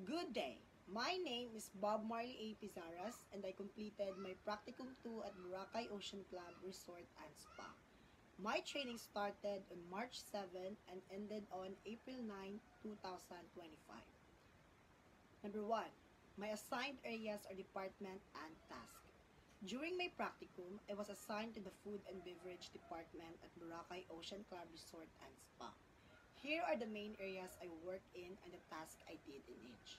Good day. My name is Bob Marley A. Pizaras and I completed my Practicum 2 at Boracay Ocean Club Resort and Spa. My training started on March 7 and ended on April 9, 2025. Number 1. My assigned areas are department and task. During my practicum, I was assigned to the Food and Beverage Department at Boracay Ocean Club Resort and Spa. Here are the main areas I worked in and the task I did in each.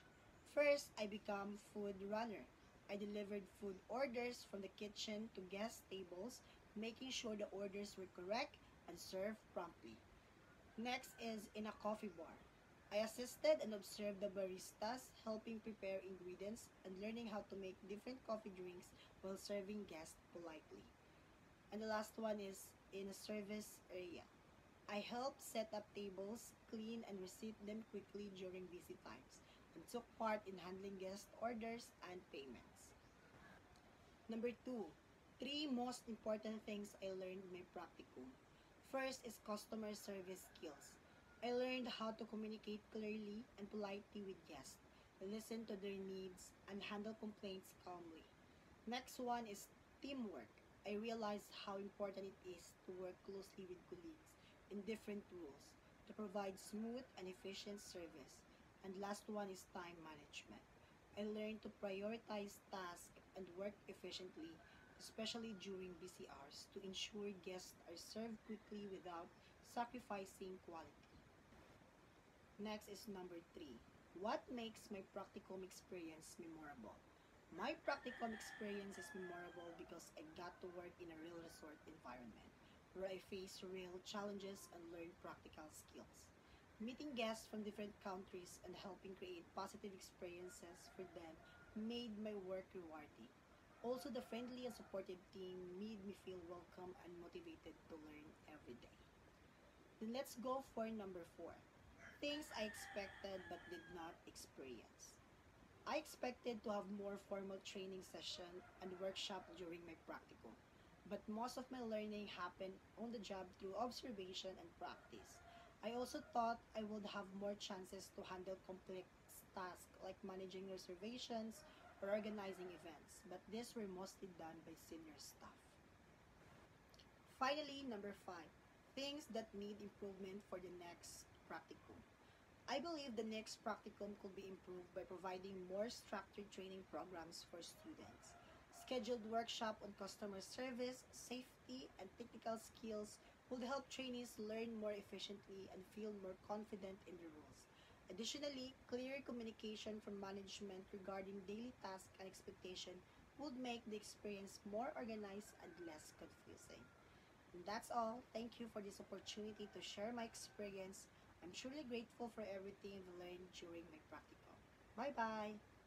First, I became food runner. I delivered food orders from the kitchen to guest tables, making sure the orders were correct and served promptly. Next is in a coffee bar. I assisted and observed the baristas, helping prepare ingredients and learning how to make different coffee drinks while serving guests politely. And the last one is in a service area. I helped set up tables, clean and receipt them quickly during busy times, and took part in handling guest orders and payments. Number 2, 3 most important things I learned in my practicum. First is customer service skills. I learned how to communicate clearly and politely with guests, listen to their needs, and handle complaints calmly. Next one is teamwork. I realized how important it is to work closely with colleagues in different roles to provide smooth and efficient service. And last one is time management. I learned to prioritize tasks and work efficiently, especially during busy hours, to ensure guests are served quickly without sacrificing quality. Next is number 3. What makes my practicum experience memorable? My practicum experience is memorable because I got to work in a real resort environment where I faced real challenges and learned practical skills. Meeting guests from different countries and helping create positive experiences for them made my work rewarding. Also, the friendly and supportive team made me feel welcome and motivated to learn every day. Then let's go for number 4. Things I expected but did not experience. I expected to have more formal training session and workshop during my practicum, but most of my learning happened on the job through observation and practice. I also thought I would have more chances to handle complex tasks like managing reservations or organizing events, but these were mostly done by senior staff. Finally, number 5, things that need improvement for the next practicum. I believe the next practicum could be improved by providing more structured training programs for students. Scheduled workshop on customer service, safety, and technical skills will help trainees learn more efficiently and feel more confident in the roles. Additionally, clear communication from management regarding daily tasks and expectation would make the experience more organized and less confusing. And that's all. Thank you for this opportunity to share my experience. I'm truly grateful for everything I've learned during my practical. Bye-bye!